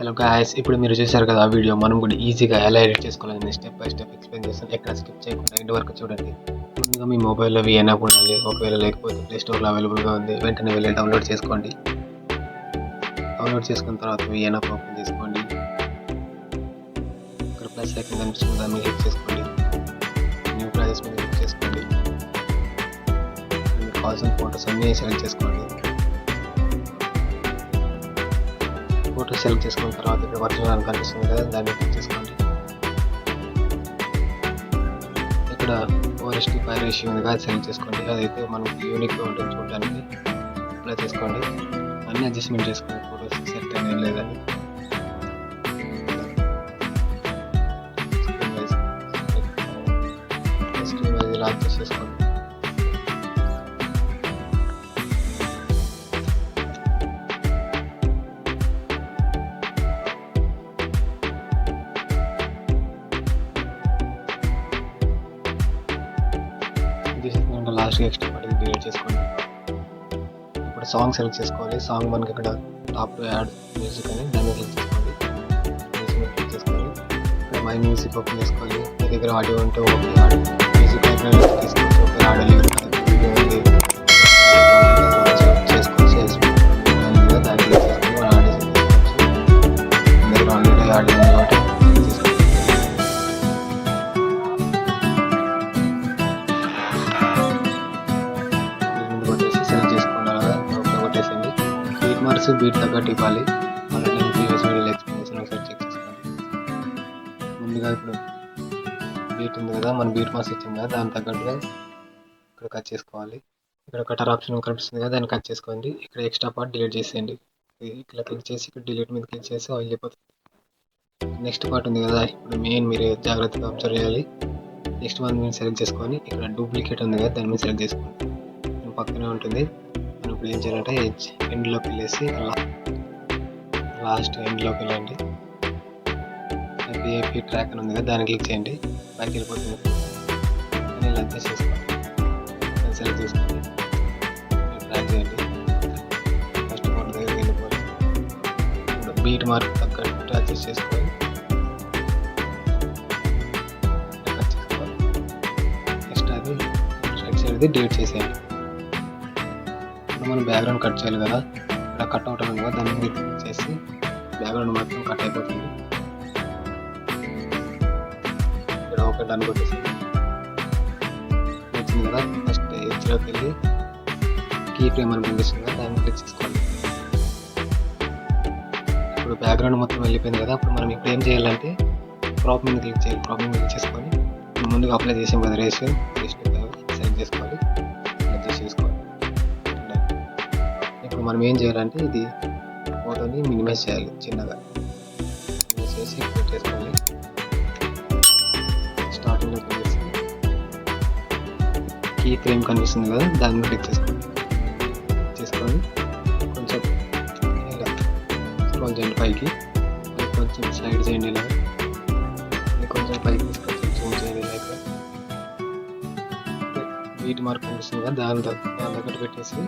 Hello guys, ఇప్పుడు మీరు చూశారు కదా ఆ వీడియో. మనం కూడా ఈజీగా ఎలా ఎడిట్ చేసుకోవాలని స్టెప్ బై స్టెప్ ఎక్స్ప్లెయిన్ చేస్తాను. ఎక్కడ స్కిప్ చేయకుండా ఎండ్ వరకు చూడండి. ముందుగా మీ మొబైల్లో విఎన్ యాప్ ఉండాలి. ఒకవేళ లేకపోతే ప్లే స్టోర్లో అవైలబుల్గా ఉంది. వెంటనే వెళ్ళి డౌన్లోడ్ చేసుకోండి. డౌన్లోడ్ చేసుకున్న తర్వాత విఎన్ యాప్ ఓపెన్ చేసుకోండి. ఇక్కడ ప్లస్ ఐకాన్ కనిపిస్తుంది, దాన్ని క్లిక్ చేసుకోండి. న్యూ ప్రాజెక్ట్స్ మీద క్లిక్ చేసుకోండి. మీకు కావాల్సిన ఫోటోస్ అన్నీ సెలెక్ట్ చేసుకోండి. ఫోటో సెలెక్ట్ చేసుకున్న తర్వాత ఇక్కడ ఒరిజినల్ అని కనిపిస్తుంది కదా, దాన్ని క్లిక్ చేసుకోండి. ఇక్కడ OST5 రేషియో ఉంది కదా, సెలెక్ట్ చేసుకోండి. అదైతే మనకి యూనిక్గా ఉంటుంది చూడడానికి. అప్లై చేసుకోండి. అన్ని అడ్జస్ట్మెంట్ చేసుకోండి. ఫోటోస్ సెట్ అనేది లేదని స్క్రీన్ వైజ్ ఇలా అడ్జస్ట్ చేసుకోండి. లాస్ట్ ఎక్స్ట్రా పడి డిలీట్ చేసుకోండి. ఇప్పుడు సాంగ్ సెలెక్ట్ చేసుకోవాలి. సాంగ్ మనకి ఇక్కడ టాప్ యాడ్ మ్యూజిక్ అని దాన్ని క్లిక్ చేసుకోండి. మ్యూజిక్ క్లిక్ చేసుకోవాలి. ఇక్కడ మై మ్యూజిక్ ఓపెన్ చేసుకోవాలి. మీ దగ్గర ఆడియో ఉంటే ఓకే, ఆడియో మ్యూజిక్ లైబ్రరీ తీసుకోవచ్చు. ఓకే, ఆడియో లేదు కదా, వీడియో ఉంది చేసుకోవచ్చు. దాన్ని క్లిక్ చేసుకొని మన ఆడియో తీసుకోవచ్చు. మీ దగ్గర ఆల్రెడీ ఆడియో ఉంది కాబట్టి బీట్ తగ్గట్టు ఇవ్వాలి. ఆల్రెడీ నేను ప్రీవియస్ వీడియోలో ఎక్స్ప్లెయిన్ చేసిన, ఒకసారి చెక్ చేసుకోండి. ముందుగా ఇప్పుడు బీట్ ఉంది కదా, మనం బీట్ మార్క్స్ ఇచ్చాం కదా, దాని తగ్గట్టుగా ఇక్కడ కట్ చేసుకోవాలి. ఇక్కడ కటర్ ఆప్షన్ కనిపిస్తుంది కదా, దాన్ని కట్ చేసుకోండి. ఇక్కడ ఎక్స్ట్రా పార్ట్ డిలీట్ చేసేయండి. ఇక్కడ క్లిక్ చేసి ఇక్కడ డిలీట్ మీద క్లిక్ చేసి వెళ్ళిపోతుంది. నెక్స్ట్ పార్ట్ ఉంది కదా, ఇప్పుడు మెయిన్ మీరు జాగ్రత్తగా అబ్జర్వ్ చేయాలి. నెక్స్ట్ వన్ మీరు సెలెక్ట్ చేసుకొని ఇక్కడ డూప్లికేట్ ఉంది కదా, దాని మీద సెలెక్ట్ చేసుకోండి. పక్కనే ఉంటుంది. ఇప్పుడు ఏం చేయాలంటే ఎండ్లోకి వెళ్ళేసి లాస్ట్ ఎండ్లోకి వెళ్ళండి. ఏపీ ట్రాక్ అని ఉంది కదా, దాన్ని క్లిక్ చేయండి. పైకి వెళ్ళిపోతుంది. ఇలా అడ్జస్ట్ చేసుకోండి. సెలెక్ట్ చేసుకోండి. ట్రాక్ చేయండి. ఫస్ట్ ఫోటో దగ్గర వెళ్ళిపోండి. ఇప్పుడు బీట్ మార్క్ తగ్గట్టు అడ్జస్ట్ చేసుకోవాలి. నెక్స్ట్ అది రైట్ సైడ్ డిలీట్ చేసేయండి. మనం బ్యాక్గ్రౌండ్ కట్ చేయాలి కదా, ఇక్కడ కట్ అవుట్ ఉంది కదా, దాన్ని క్లిక్ చేసి బ్యాక్గ్రౌండ్ మాత్రం కట్ అయిపోతుంది. ఇక్కడ ఒక డన్ కొట్టేసి వచ్చింది కదా, ఫస్ట్ హెచ్లోకి వెళ్ళి కీ ఫ్రేమ్ అని కనిపిస్తుంది కదా, దాన్ని క్లిక్ చేసుకోవాలి. ఇప్పుడు బ్యాక్గ్రౌండ్ మొత్తం వెళ్ళిపోయింది కదా, అప్పుడు మనం ఇప్పుడు ఏం చేయాలంటే క్రాప్ మీద క్లిక్ చేయాలి. క్రాప్ మీద క్లిక్ చేసుకొని ముందుగా అప్లై చేసాం కదా రేషియో సెలెక్ట్ చేసుకోవాలి. అడ్జస్ట్ చేసుకోవాలి. ఇప్పుడు మనం ఏం చేయాలంటే ఇది ఫోటోని మినిమైజ్ చేయాలి. చిన్నగా మినిమైజ్ చేసి పెట్టేసుకోవాలి. స్టార్టింగ్లోకి వెళ్ళేసి కీ ఫ్రేమ్ కనిపిస్తుంది కదా, దాన్ని క్లిక్ చేసుకోండి. కొంచెం ఇలా స్క్రోల్ చేయండి పైకి. కొంచెం సైడ్ చేయండి. ఇలా కొంచెం పైకి తీసుకొచ్చి జూమ్ చేయండి. లైక్ బీట్ మార్క్ కనిపిస్తుంది కదా, దాని దగ్గర పెట్టేసి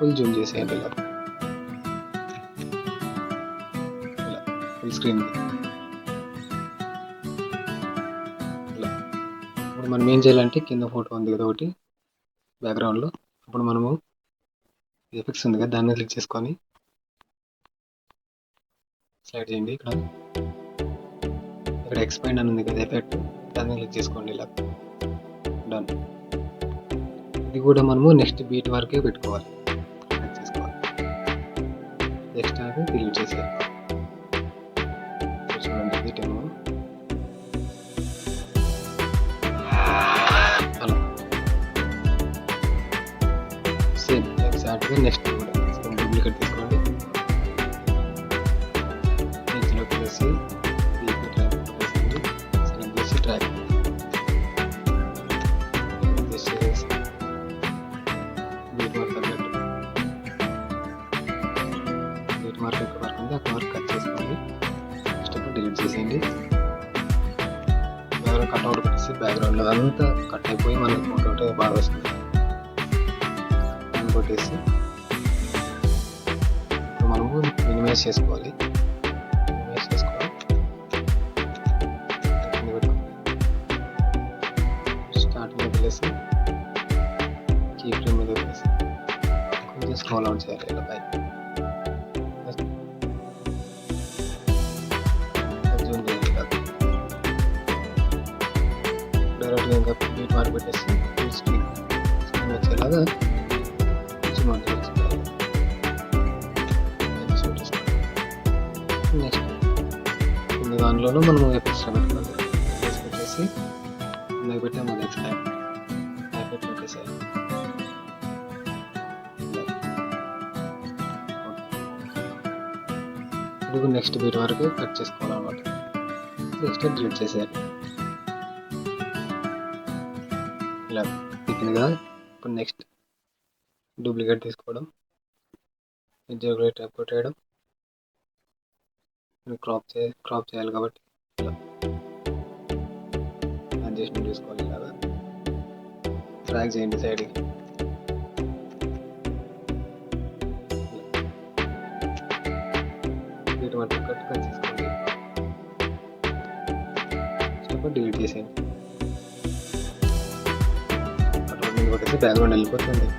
ఫుల్ జూమ్ చేసేయండి. ఇలా ఫుల్ స్క్రీన్. ఇలా ఇప్పుడు మనం ఏం చేయాలంటే కింద ఫోటో ఉంది కదా ఒకటి బ్యాక్గ్రౌండ్లో, అప్పుడు మనము ఎఫెక్ట్స్ ఉంది కదా, దాన్ని క్లిక్ చేసుకొని స్లైడ్ చేయండి. ఇక్కడ ఎక్స్పాండ్ అని ఉంది కదా ఎఫెక్ట్, దాన్ని క్లిక్ చేసుకోండి. ఇలా డన్. ఇది కూడా మనము నెక్స్ట్ బీట్ వరకే పెట్టుకోవాలి. నెక్స్ట్ అది డిలీట్ చేసేయాలి. చూడండి బీటేమో అలా సేమ్ ఎగ్జాక్ట్గా నెక్స్ట్ కూడా సేమ్ డూప్లికేట్ తీసుకోండి. నెక్స్ట్లోకి వేసి ట్రాక్ వేసేయండి. సెలెక్ట్ చేసి ట్రాక్ చేసి బీట్ మార్క్ తగ్గట్టు మార్క్ ఎక్కడ వరకు ఉంది అక్కడ వరకు కట్ చేసుకోండి. నెక్స్ట్ డిలీట్ చేసేయండి. బ్యాక్గ్రౌండ్ కట్ అవుట్ పెట్టేసి బ్యాక్గ్రౌండ్లో అంతా కట్ అయిపోయి మనకి ఫోటో బాగా వస్తుంది. దాన్ని కొట్టేసి ఇప్పుడు మనం మినిమైజ్ చేసుకోవాలి. మినిమైజ్ చేసుకోవాలి. స్టార్ట్ మీద వదిలేసి కీ ఫ్రేమ్ మీద వదిలేసి కొంచెం స్క్రోల్ అవుట్ చేయాలి ఇలా పైకి. జూమ్ చేయాలి ఇలా. డైరెక్ట్గా ఇంకా బీట్ మార్క్ పెట్టేసి స్క్రీన్ వచ్చేలాగా జూమ్ అవుట్ చేసుకోవాలి. నెక్స్ట్ కొన్ని దానిలోనూ మనం ఎక్స్ట్రా పెట్టుకోవాలి. పెట్టేసి ఇందాక పెట్టాము అది ఎక్స్ట్రా ప్యాకెట్ పెట్టేసేయాలి. ఇప్పుడు నెక్స్ట్ బీట్ వరకు కట్ చేసుకోవాలన్నమాట. నెక్స్ట్ డిలీట్ చేసేయాలి. ఇలా తిప్పింది కదా. ఇప్పుడు నెక్స్ట్ డూప్లికేట్ తీసుకోవడం, కొట్టేయడం, క్రాప్ చేయాలి కాబట్టి ఇలా అడ్జస్ట్మెంట్ చేసుకోవాలి. ఇలాగా డ్రాగ్ చేయండి సైడ్కి. వీటి మధ్య కట్ చేసుకోండి. డిలీట్ చేసేయండి. అటు కొట్టేసి బ్యాక్గ్రౌండ్ వెళ్ళిపోతుంది.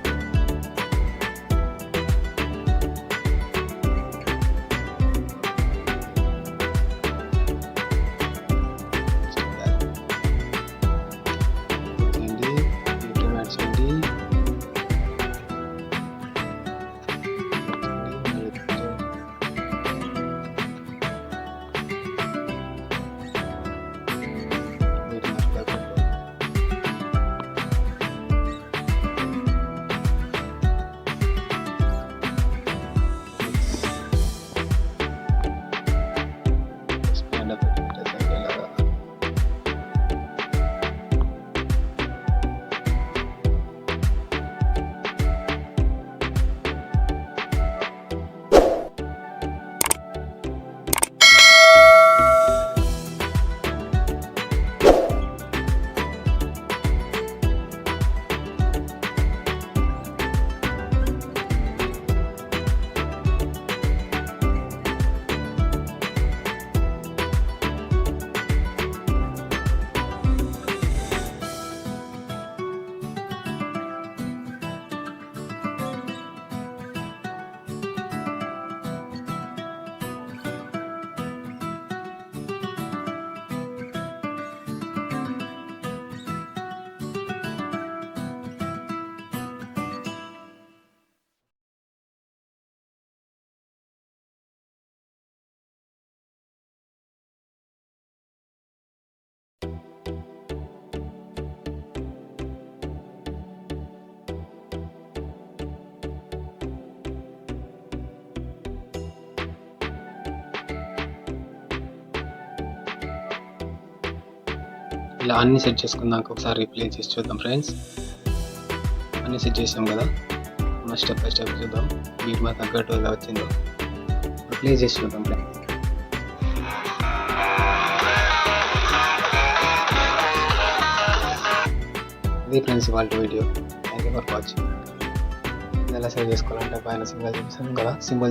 ఇలా అన్ని సెట్ చేసుకున్నాక ఒకసారి రిప్లే చేసి చూద్దాం ఫ్రెండ్స్. అన్ని సెట్ చేసాం కదా. మన స్టెప్ బై స్టెప్ చూద్దాం. బీట్ మా తగ్గట్టు ఎలా వచ్చిందో ప్లే చేసి చూద్దాం ఫ్రెండ్స్. ఇది ఫ్రెండ్స్ ఇవాళ video. Thank you for watching. ఇది ఎలా సేవ్ చేసుకోవాలంటే పైన సింబల్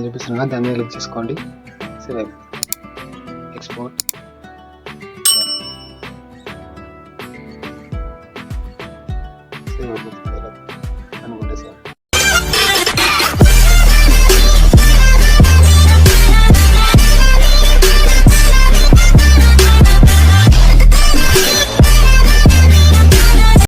చూపిస్తాను కదా, దాన్ని మీద క్లిక్ చేసుకోండి. సేవ్ ఎక్స్పోర్ట్ సేవ్ అవుతుంది.